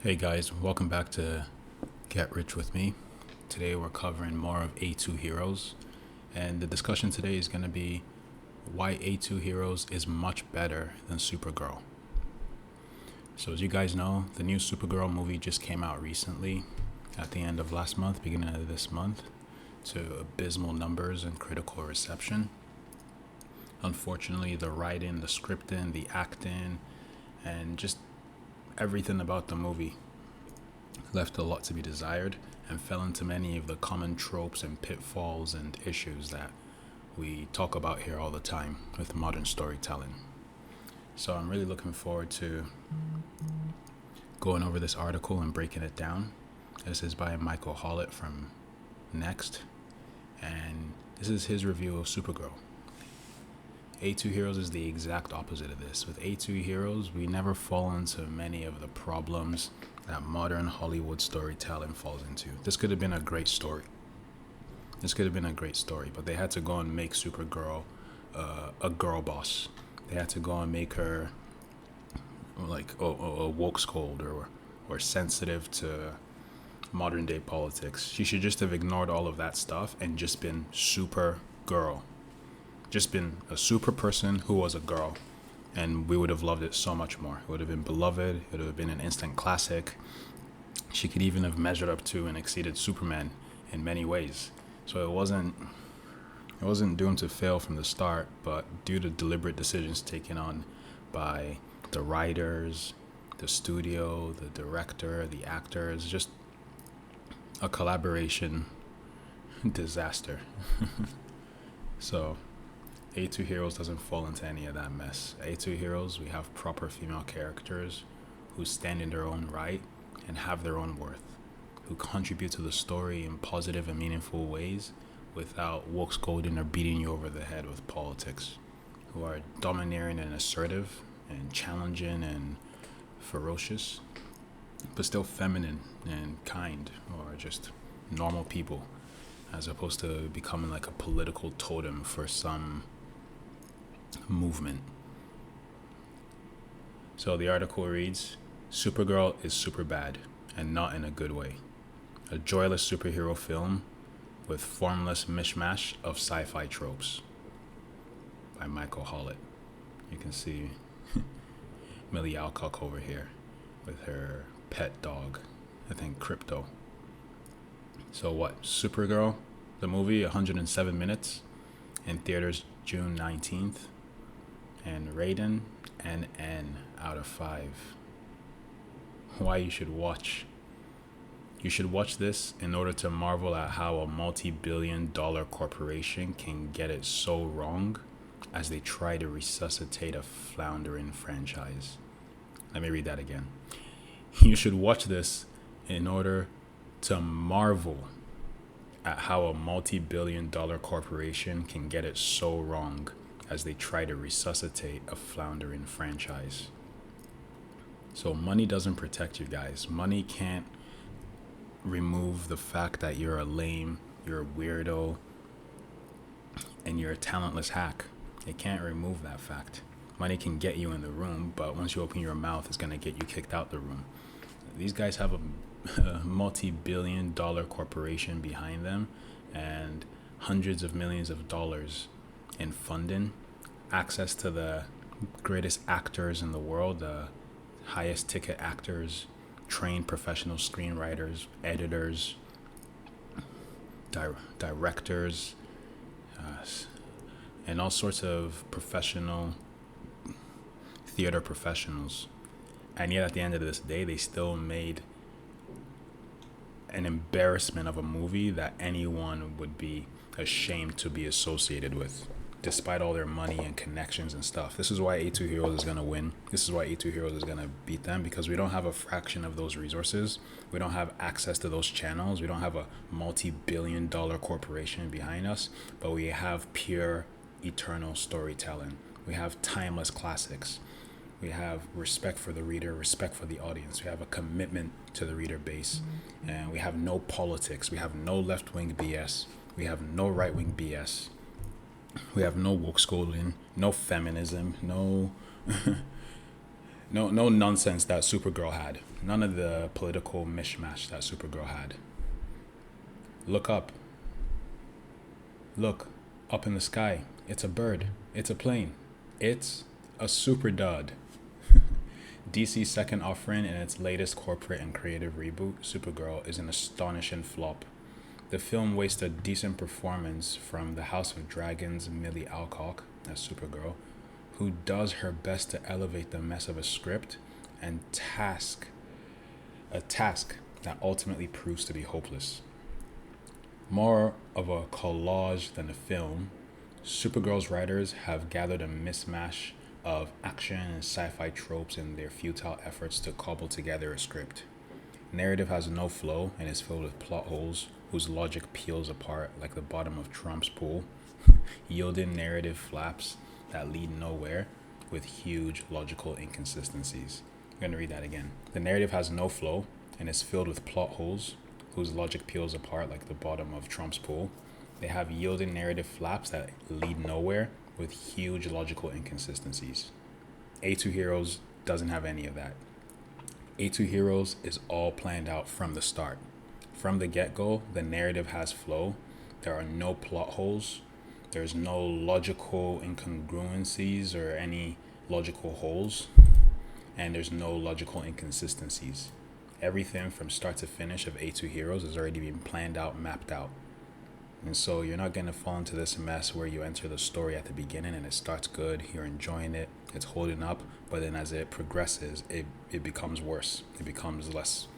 Hey guys, welcome back to Get Rich with Me. Today we're covering more of A2 Heroes, and the discussion today is going to be why A2 Heroes is much better than Supergirl. So, as you guys know, the new Supergirl movie just came out recently at the end of last month, beginning of this month, to abysmal numbers and critical reception. Unfortunately, the writing, the scripting, the acting, and just everything about the movie left a lot to be desired and fell into many of the common tropes and pitfalls and issues that we talk about here all the time with modern storytelling. So I'm really looking forward to going over this article and breaking it down. This is by Michael Hollett from Next, and this is his review of Supergirl. A2 Heroes is the exact opposite of this. With A2 Heroes, we never fall into many of the problems that modern Hollywood storytelling falls into. This could have been a great story. But they had to go and make Supergirl a girl boss. They had to go and make her like a woke scold or sensitive to modern day politics. She should just have ignored all of that stuff and just been Supergirl. Just been a super person who was a girl, and we would have loved it so much more. It would have been beloved. It would have been an instant classic. She could even have measured up to and exceeded Superman in many ways. So it wasn't doomed to fail from the start, but due to deliberate decisions taken on by the writers, the studio, the director, the actors, just a collaboration disaster. So A2 Heroes doesn't fall into any of that mess. A2 Heroes, we have proper female characters who stand in their own right and have their own worth, who contribute to the story in positive and meaningful ways without woke scolding or beating you over the head with politics, who are domineering and assertive and challenging and ferocious, but still feminine and kind, or just normal people, as opposed to becoming like a political totem for some movement. So the article reads, Supergirl is super bad, and not in a good way. A joyless superhero film with formless mishmash of sci-fi tropes. By Michael Hollett. You can see Millie Alcock over here with her pet dog, I think Crypto. So what, Supergirl, the movie, 107 minutes, in theaters June 19th, and Raiden an N out of 5. Why you should watch. You should watch this in order to marvel at how a multi-billion-dollar corporation can get it so wrong as they try to resuscitate a floundering franchise. Let me read that again. You should watch this in order to marvel at how a multi-billion-dollar corporation can get it so wrong as they try to resuscitate a floundering franchise. So money doesn't protect you guys. Money can't remove the fact that you're a lame, you're a weirdo, and you're a talentless hack. It can't remove that fact. Money can get you in the room, but once you open your mouth, it's going to get you kicked out the room. These guys have a multi-billion-dollar corporation behind them and hundreds of millions of dollars in funding, access to the greatest actors in the world, the highest ticket actors, trained professional screenwriters, editors, directors, and all sorts of professional theater professionals. And yet at the end of this day, they still made an embarrassment of a movie that anyone would be ashamed to be associated with, despite all their money and connections and stuff. This is why A2 Heroes is going to win. This is why A2 Heroes is going to beat them, because we don't have a fraction of those resources. We don't have access to those channels. We don't have a multi-billion-dollar corporation behind us, but we have pure, eternal storytelling. We have timeless classics. We have respect for the reader, respect for the audience. We have a commitment to the reader base. And we have no politics. We have no left-wing BS. We have no right-wing BS. We have no woke scolding, no feminism, no No nonsense that Supergirl had. None of the political mishmash that Supergirl had. Look up. Look up in the sky. It's a bird. It's a plane. It's a super dud. DC's second offering in its latest corporate and creative reboot, Supergirl, is an astonishing flop. The film wastes a decent performance from the House of Dragons' Millie Alcock as Supergirl, who does her best to elevate the mess of a script and a task that ultimately proves to be hopeless. More of a collage than a film, Supergirl's writers have gathered a mismatch of action and sci-fi tropes in their futile efforts to cobble together a script. Narrative has no flow and is filled with plot holes whose logic peels apart like the bottom of Trump's pool, yielding narrative flaps that lead nowhere with huge logical inconsistencies. I'm going to read that again. The narrative has no flow and is filled with plot holes whose logic peels apart like the bottom of Trump's pool. They have yielding narrative flaps that lead nowhere with huge logical inconsistencies. A2 Heroes doesn't have any of that. A2 Heroes is all planned out from the start. From the get-go, the narrative has flow. There are no plot holes. There's no logical incongruencies or any logical holes. And there's no logical inconsistencies. Everything from start to finish of A2 Heroes has already been planned out, mapped out. And so you're not going to fall into this mess where you enter the story at the beginning and it starts good, you're enjoying it, it's holding up, but then as it progresses, it becomes worse. It becomes less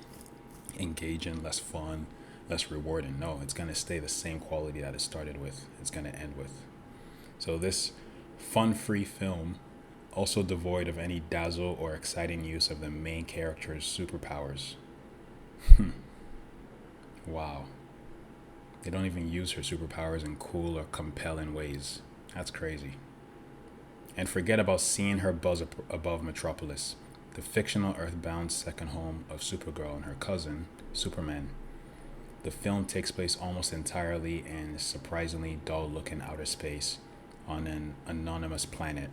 engaging, less fun, less rewarding. No, it's going to stay the same quality that it started with. It's going to end with. So this fun-free film, also devoid of any dazzle or exciting use of the main character's superpowers. Wow. They don't even use her superpowers in cool or compelling ways. That's crazy. And forget about seeing her buzz above Metropolis, the fictional Earthbound second home of Supergirl and her cousin, Superman. The film takes place almost entirely in surprisingly dull-looking outer space on an anonymous planet.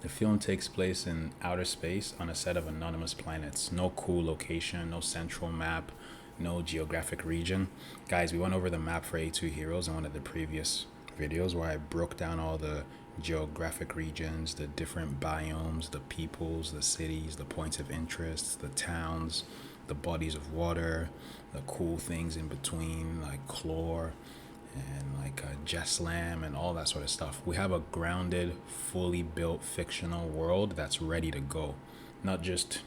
The film takes place in outer space on a set of anonymous planets. No cool location, no central map, no geographic region. Guys, we went over the map for A2 Heroes in one of the previous videos where I broke down all the geographic regions, the different biomes, the peoples, the cities, the points of interest, the towns, the bodies of water, the cool things in between like Chlor and like Jeslam and all that sort of stuff. We have a grounded, fully built fictional world that's ready to go, not just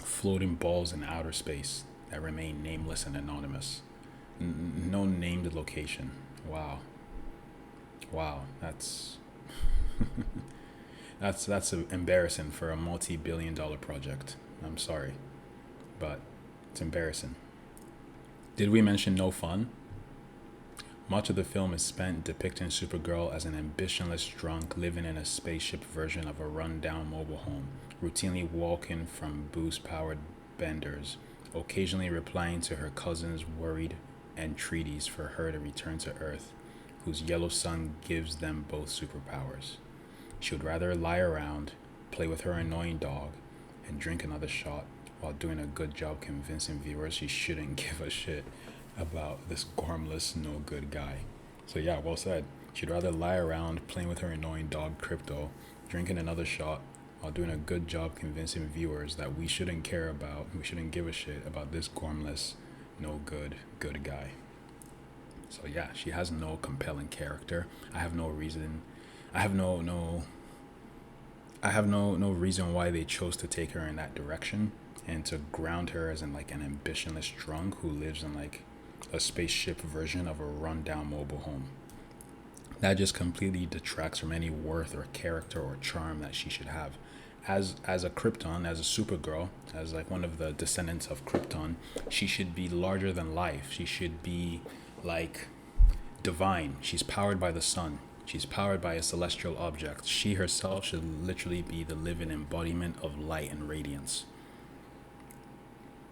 floating balls in outer space that remain nameless and anonymous. No named location. Wow, that's that's embarrassing for a multi-billion-dollar project. I'm sorry, but it's embarrassing. Did we mention no fun? Much of the film is spent depicting Supergirl as an ambitionless drunk living in a spaceship version of a run-down mobile home, routinely walking from boost-powered benders, occasionally replying to her cousin's worried entreaties for her to return to Earth, whose yellow sun gives them both superpowers. She would rather lie around, play with her annoying dog, and drink another shot while doing a good job convincing viewers she shouldn't give a shit about this gormless, no-good guy. So yeah, well said. She'd rather lie around, playing with her annoying dog Crypto, drinking another shot, while doing a good job convincing viewers that we shouldn't care about, we shouldn't give a shit about this gormless, no-good guy. So yeah, she has no compelling character. I have no reason why they chose to take her in that direction and to ground her as in like an ambitionless drunk who lives in like a spaceship version of a rundown mobile home. That just completely detracts from any worth or character or charm that she should have. As a Krypton, as a Supergirl, as like one of the descendants of Krypton, she should be larger than life. She should be like divine. She's powered by the sun. She's powered by a celestial object. She herself should literally be the living embodiment of light and radiance.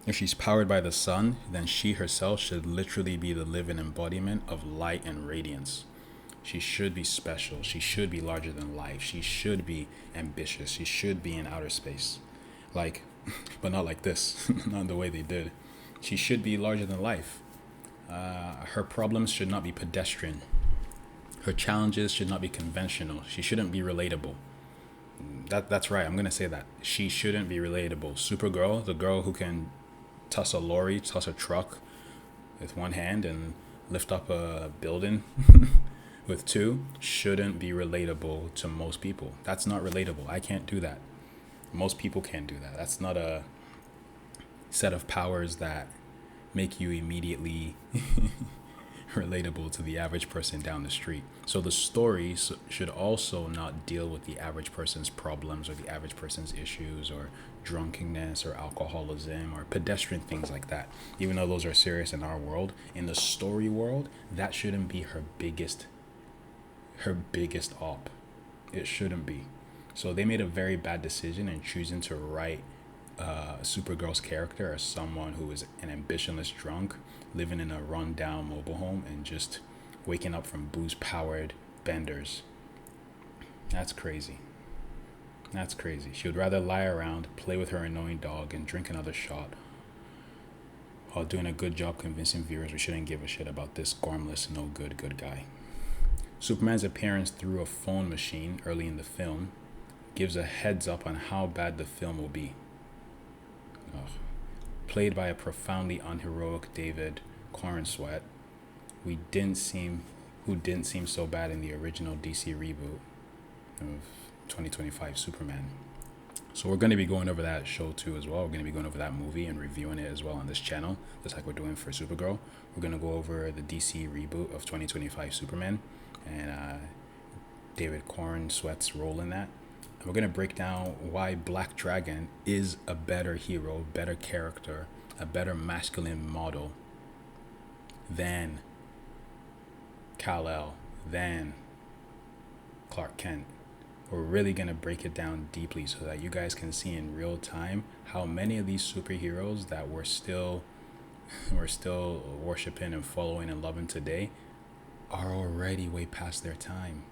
If she's powered by the sun, then she herself should literally be the living embodiment of light and radiance. She should be special. She should be larger than life. She should be ambitious. She should be in outer space. Like, but not like this, not the way they did. She should be larger than life. Her problems should not be pedestrian. Her challenges should not be conventional. She shouldn't be relatable. That's right. I'm gonna say that she shouldn't be relatable. Supergirl, the girl who can toss a lorry, toss a truck with one hand and lift up a building with two, shouldn't be relatable to most people. That's not relatable. I can't do that. Most people can't do that. That's not a set of powers that make you immediately relatable to the average person down the street. So the story should also not deal with the average person's problems or the average person's issues or drunkenness or alcoholism or pedestrian things like that. Even though those are serious in our world, in the story world, that shouldn't be her biggest op. It shouldn't be. So they made a very bad decision in choosing to write Supergirl's character as someone who is an ambitionless drunk living in a run-down mobile home and just waking up from booze-powered benders. That's crazy. That's crazy. She would rather lie around, play with her annoying dog, and drink another shot while doing a good job convincing viewers we shouldn't give a shit about this gormless, no-good good guy. Superman's appearance through a phone machine early in the film gives a heads up on how bad the film will be. Played by a profoundly unheroic David Corenswet, who didn't seem so bad in the original DC reboot of 2025 Superman. So we're going to be going over that show too as well. We're going to be going over that movie and reviewing it as well on this channel, just like we're doing for Supergirl. We're going to go over the DC reboot of 2025 Superman and David Corenswet's role in that. We're going to break down why Black Dragon is a better hero, better character, a better masculine model than Kal-El, than Clark Kent. We're really going to break it down deeply so that you guys can see in real time how many of these superheroes that we're still worshiping and following and loving today are already way past their time.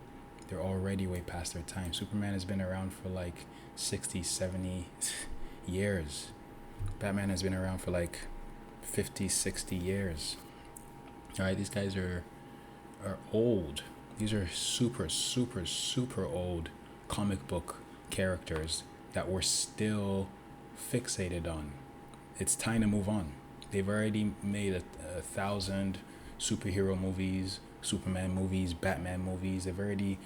They're already way past their time. Superman has been around for like 60, 70 years. Batman has been around for like 50, 60 years. All right, these guys are old. These are super, super, super old comic book characters that we're still fixated on. It's time to move on. They've already made a 1,000 superhero movies, Superman movies, Batman movies. They've already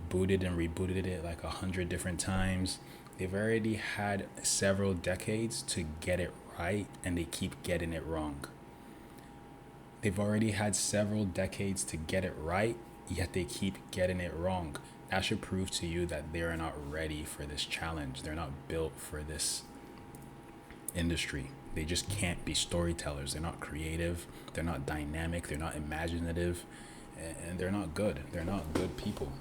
booted and rebooted it like 100 different times. They've already had several decades to get it right, and they keep getting it wrong. They've already had several decades to get it right, yet they keep getting it wrong. That should prove to you that they're not ready for this challenge. They're not built for this industry. They just can't be storytellers. They're not creative. They're not dynamic. They're not imaginative. And they're not good. They're not good people.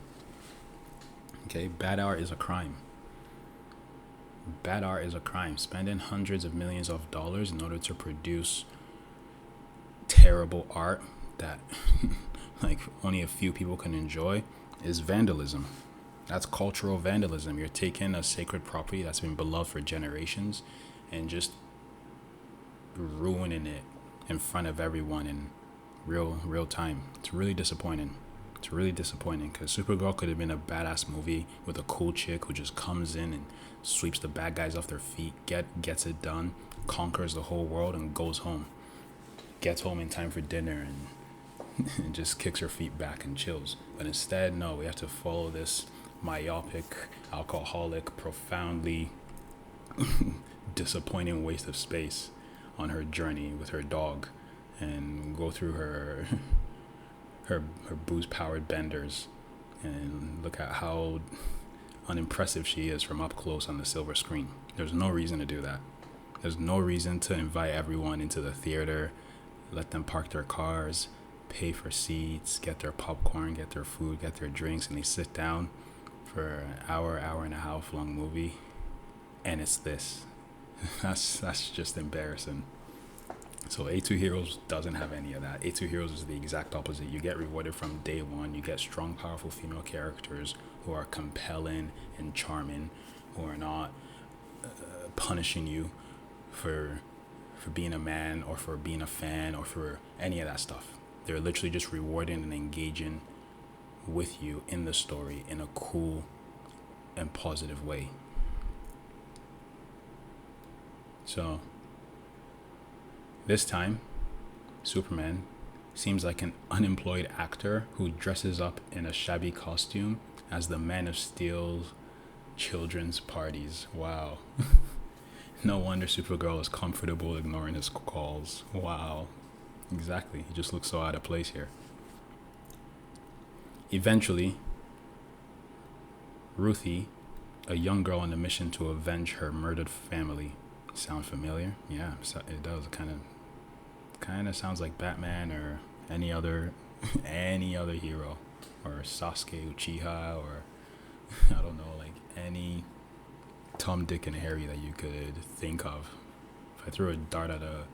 Okay, bad art is a crime. Bad art is a crime. Spending hundreds of millions of dollars in order to produce terrible art that like only a few people can enjoy is vandalism. That's cultural vandalism. You're taking a sacred property that's been beloved for generations and just ruining it in front of everyone in real time. It's really disappointing. It's really disappointing because Supergirl could have been a badass movie with a cool chick who just comes in and sweeps the bad guys off their feet, gets it done, conquers the whole world, and goes home. Gets home in time for dinner and just kicks her feet back and chills. But instead, no, we have to follow this myopic, alcoholic, profoundly disappointing waste of space on her journey with her dog and go through her booze-powered benders and look at how unimpressive she is from up close on the silver screen. There's no reason to do that. There's no reason to invite everyone into the theater, let them park their cars, pay for seats, get their popcorn, get their food, get their drinks, and they sit down for an hour and a half long movie, and it's this. That's just embarrassing. So A2 Heroes doesn't have any of that. A2 Heroes is the exact opposite. You get rewarded from day one. You get strong, powerful female characters who are compelling and charming, who are not punishing you for being a man or for being a fan or for any of that stuff. They're literally just rewarding and engaging with you in the story in a cool and positive way. So this time, Superman seems like an unemployed actor who dresses up in a shabby costume as the Man of Steel's children's parties. Wow. No wonder Supergirl is comfortable ignoring his calls. Wow. Exactly. He just looks so out of place here. Eventually, Ruthie, a young girl on a mission to avenge her murdered family. Sound familiar? Yeah, it does. Kind of sounds like Batman or any other hero, or Sasuke Uchiha, or I don't know, like any Tom, Dick, and Harry that you could think of. If I threw a dart at a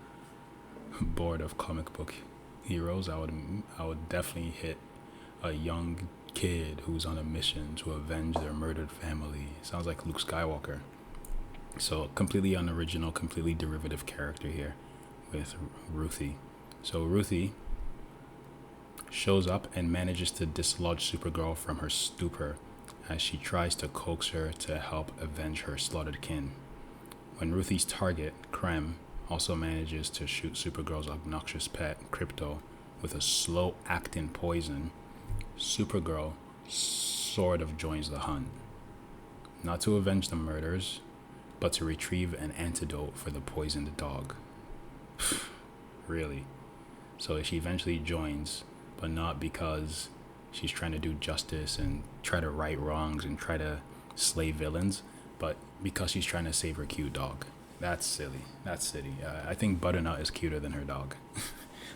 board of comic book heroes, I would definitely hit a young kid who's on a mission to avenge their murdered family. Sounds like Luke Skywalker. So completely unoriginal, completely derivative character here with Ruthie. So Ruthie shows up and manages to dislodge Supergirl from her stupor as she tries to coax her to help avenge her slaughtered kin. When Ruthie's target, Krem, also manages to shoot Supergirl's obnoxious pet, Krypto, with a slow-acting poison, Supergirl sort of joins the hunt. Not to avenge the murders, but to retrieve an antidote for the poisoned dog. Really? So she eventually joins, but not because she's trying to do justice and try to right wrongs and try to slay villains, but because she's trying to save her cute dog. That's silly. I think Butternut is cuter than her dog.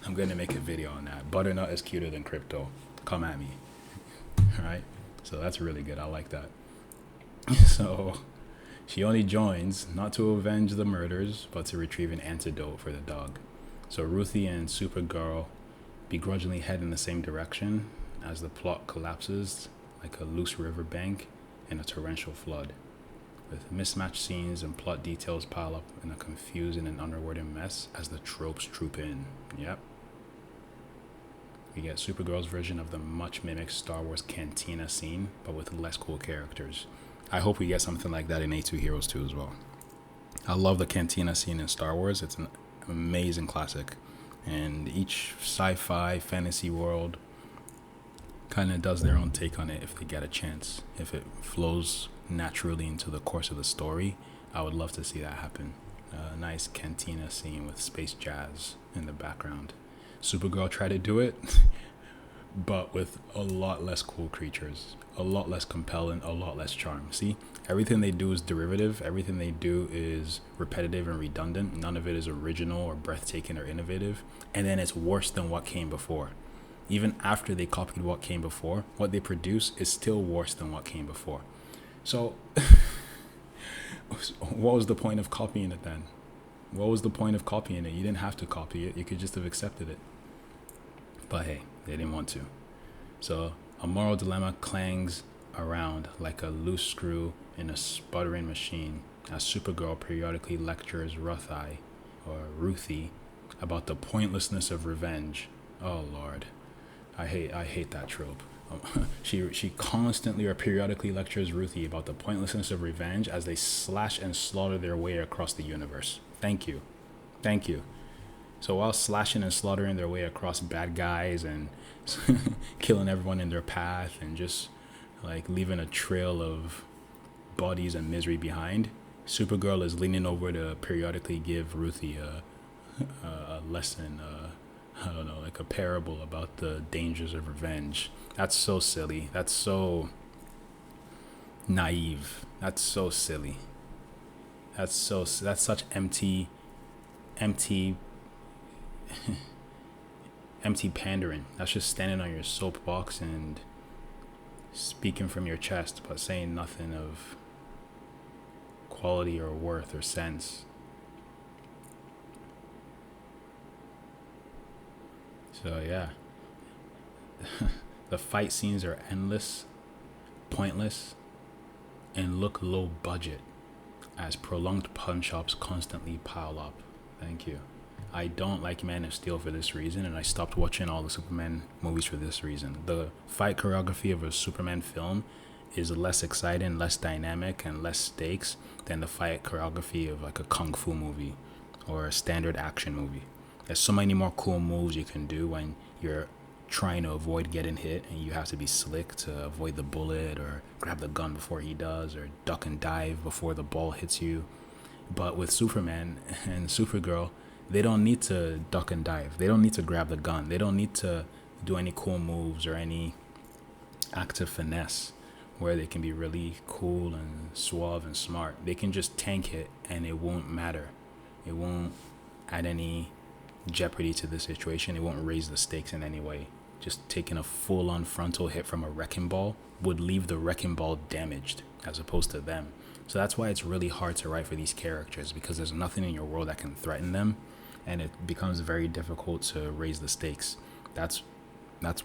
I'm going to make a video on that. Butternut is cuter than Krypto. Come at me. Alright? So that's really good. I like that. So she only joins not to avenge the murders, but to retrieve an antidote for the dog. So Ruthie and Supergirl begrudgingly head in the same direction as the plot collapses like a loose riverbank in a torrential flood, with mismatched scenes and plot details pile up in a confusing and unrewarding mess as the tropes troop in. Yep. We get Supergirl's version of the much mimicked Star Wars cantina scene, but with less cool characters. I hope we get something like that in A2 Heroes 2 as well. I love the cantina scene in Star Wars. It's an amazing classic. And each sci-fi fantasy world kind of does their own take on it if they get a chance. If it flows naturally into the course of the story, I would love to see that happen. A nice cantina scene with space jazz in the background. Supergirl tried to do it, but with a lot less cool creatures, a lot less compelling, a lot less charm. See, everything they do is derivative. Everything they do is repetitive and redundant. None of it is original or breathtaking or innovative. And then it's worse than what came before. Even after they copied what came before, what they produce is still worse than what came before. So what was the point of copying it then? What was the point of copying it? You didn't have to copy it. You could just have accepted it. But hey, they didn't want to. So a moral dilemma clangs around like a loose screw in a sputtering machine as Supergirl periodically lectures Ruthie about the pointlessness of revenge. Oh Lord, I hate that trope. She constantly or periodically lectures Ruthie about the pointlessness of revenge as they slash and slaughter their way across the universe. Thank you. So while slashing and slaughtering their way across bad guys and killing everyone in their path and just like leaving a trail of bodies and misery behind, Supergirl is leaning over to periodically give Ruthie a lesson, I don't know, like a parable about the dangers of revenge. That's so silly. That's so naive. That's so silly. That's such empty pandering. That's just standing on your soapbox and speaking from your chest, but saying nothing of quality or worth or sense. So yeah, the fight scenes are endless, pointless, and look low budget as prolonged punch ups constantly pile up. Thank you. I don't like Man of Steel for this reason, and I stopped watching all the Superman movies for this reason. The fight choreography of a Superman film is less exciting, less dynamic, and less stakes than the fight choreography of like a kung fu movie or a standard action movie. There's so many more cool moves you can do when you're trying to avoid getting hit, and you have to be slick to avoid the bullet or grab the gun before he does or duck and dive before the ball hits you. But with Superman and Supergirl, they don't need to duck and dive. They don't need to grab the gun. They don't need to do any cool moves or any active finesse where they can be really cool and suave and smart. They can just tank it and it won't matter. It won't add any jeopardy to the situation. It won't raise the stakes in any way. Just taking a full on frontal hit from a wrecking ball would leave the wrecking ball damaged as opposed to them. So that's why it's really hard to write for these characters, because there's nothing in your world that can threaten them, and it becomes very difficult to raise the stakes. That's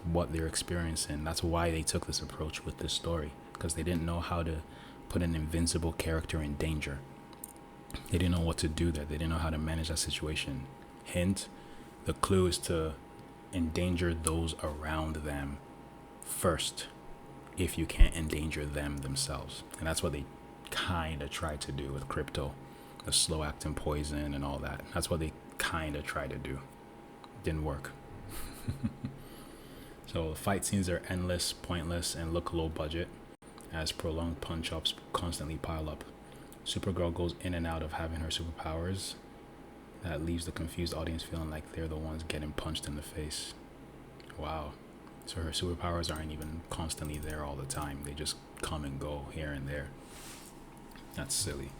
what they're experiencing. That's why they took this approach with this story, because they didn't know how to put an invincible character in danger. They didn't know what to do there. They didn't know how to manage that situation. Hint, the clue is to endanger those around them first if you can't endanger them themselves. And that's what they kind of tried to do with Crypto, the slow acting poison and all that. That's what they kind of tried to do. Didn't work. So the fight scenes are endless, pointless, and look low budget as prolonged punch ups constantly pile up. Supergirl goes in and out of having her superpowers. That leaves the confused audience feeling like they're the ones getting punched in the face. Wow. So her superpowers aren't even constantly there all the time. They just come and go here and there. That's silly.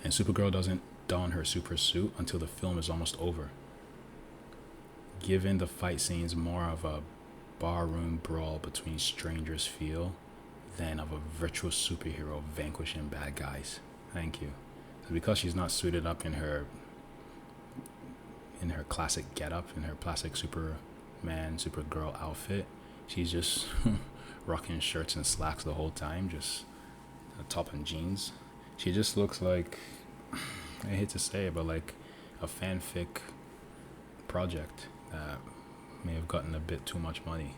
And Supergirl doesn't don her super suit until the film is almost over, giving the fight scenes more of a barroom brawl between strangers feel than of a virtual superhero vanquishing bad guys. Thank you. So because she's not suited up in her classic getup, in her classic Superman, Supergirl outfit, she's just rocking shirts and slacks the whole time, just a top and jeans. She just looks like, I hate to say it, but like a fanfic project that may have gotten a bit too much money.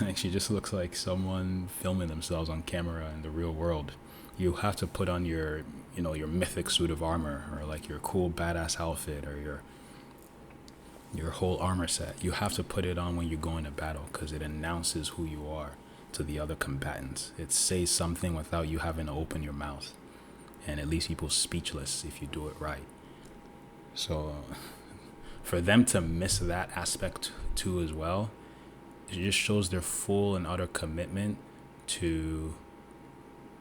Like she just looks like someone filming themselves on camera in the real world. You have to put on your mythic suit of armor, or like your cool badass outfit, or your whole armor set. You have to put it on when you go into battle, because it announces who you are to the other combatants. It says something without you having to open your mouth, and it leaves people speechless if you do it right. So for them to miss that aspect too as well, it just shows their full and utter commitment to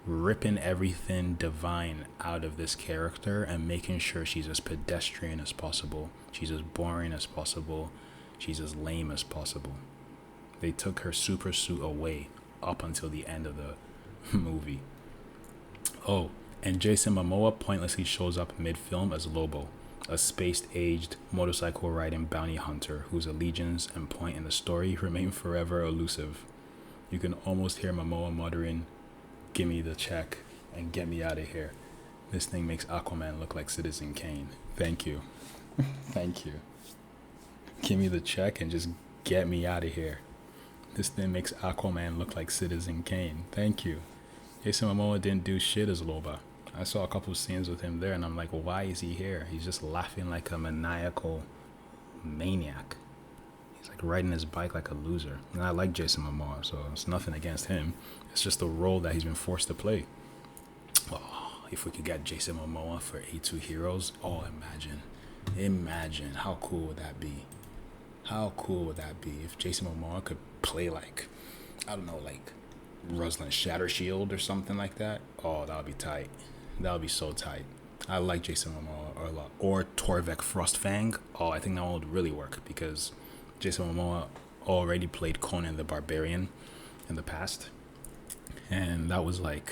ripping everything divine out of this character and making sure she's as pedestrian as possible, she's as boring as possible, she's as lame as possible. They took her super suit away up until the end of the movie. Oh, and Jason Momoa pointlessly shows up mid-film as Lobo, a space-aged motorcycle-riding bounty hunter whose allegiance and point in the story remain forever elusive. You can almost hear Momoa muttering, "Gimme the check and get me out of here. This thing makes Aquaman look like Citizen Kane." Thank you. Thank you. Give me the check and just get me out of here. This thing makes Aquaman look like Citizen Kane. Thank you. Jason Momoa didn't do shit as Loba. I saw a couple of scenes with him there, and I'm like, why is he here? He's just laughing like a maniacal maniac. He's like riding his bike like a loser. And I like Jason Momoa, so it's nothing against him. It's just the role that he's been forced to play. Oh, if we could get Jason Momoa for A2 Heroes, oh, imagine how cool would that be? How cool would that be if Jason Momoa could play like, I don't know, like Ruslan Shattershield or something like that? Oh, that would be tight. That would be so tight. I like Jason Momoa a lot. Or Torvik Frostfang. Oh, I think that one would really work, because Jason Momoa already played Conan the Barbarian in the past, and that was like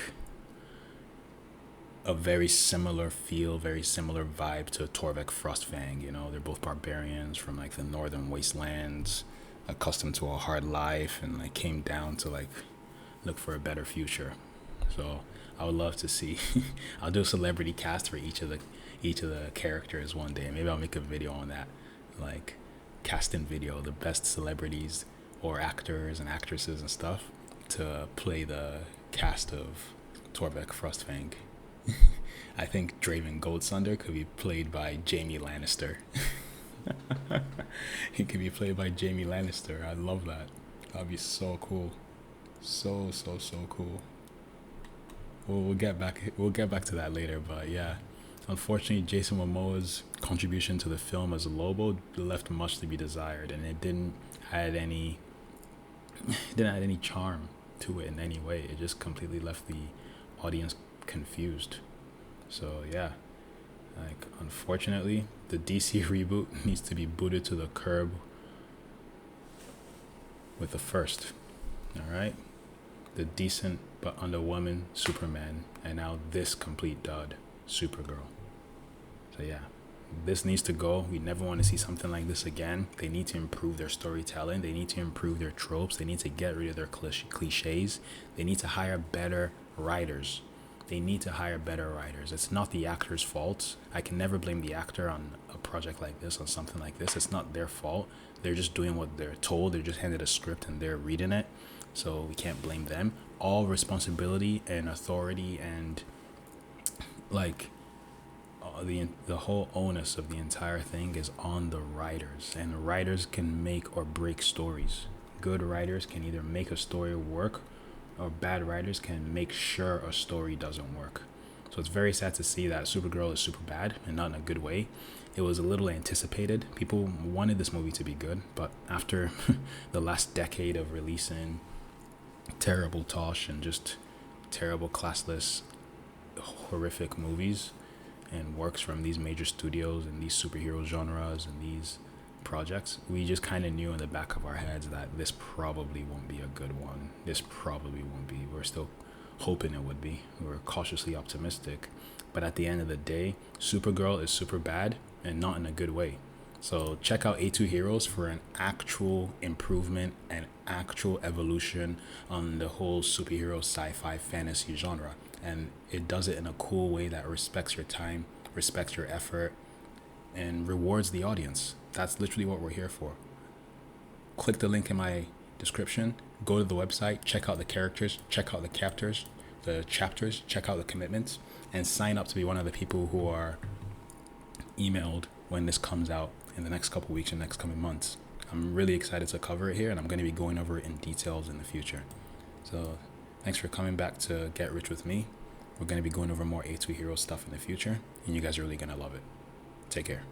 a very similar feel, very similar vibe to Torvik Frostfang. You know, they're both barbarians from like the northern wastelands, accustomed to a hard life and like came down to like look for a better future. So I would love to see. I'll do a celebrity cast for each of the characters one day. Maybe I'll make a video on that, like casting video, the best celebrities or actors and actresses and stuff to play the cast of Torbeck Frostfang. I think Draven Goldsunder could be played by Jamie Lannister. He could be played by Jamie Lannister. I love that. That'd be so cool. So cool. We'll get back. We'll get back to that later. But yeah, unfortunately, Jason Momoa's contribution to the film as Lobo left much to be desired, and it didn't add any charm to it in any way. It just completely left the audience confused. So yeah, like unfortunately, the DC reboot needs to be booted to the curb with the first. All right, the decent but underwhelming Superman, and now this complete dud, Supergirl. So yeah, this needs to go. We never want to see something like this again. They need to improve their storytelling. They need to improve their tropes. They need to get rid of their cliches. They need to hire better writers. It's not the actor's fault. I can never blame the actor on a project like this, on something like this. It's not their fault. They're just doing what they're told. They're just handed a script and they're reading it. So we can't blame them. All responsibility and authority and like the whole onus of the entire thing is on the writers, and writers can make or break stories. Good writers can either make a story work, or bad writers can make sure a story doesn't work. So it's very sad to see that Supergirl is super bad, and not in a good way. It was a little anticipated. People wanted this movie to be good, but after the last decade of releasing terrible tosh and just terrible, classless, horrific movies and works from these major studios and these superhero genres and these projects, we just kind of knew in the back of our heads that this probably won't be a good one. This probably won't be. We're still hoping it would be. We're cautiously optimistic. But at the end of the day, Supergirl is super bad and not in a good way. So check out A2 Heroes for an actual improvement and actual evolution on the whole superhero sci-fi fantasy genre. And it does it in a cool way that respects your time, respects your effort, and rewards the audience. That's literally what we're here for. Click the link in my description, go to the website, check out the characters, check out the chapters, check out the commitments, and sign up to be one of the people who are emailed when this comes out in the next couple weeks and next coming months. I'm really excited to cover it here, and I'm going to be going over it in details in the future. So thanks for coming back to Get Rich with me. We're going to be going over more A2 Hero stuff in the future, and you guys are really going to love it. Take care.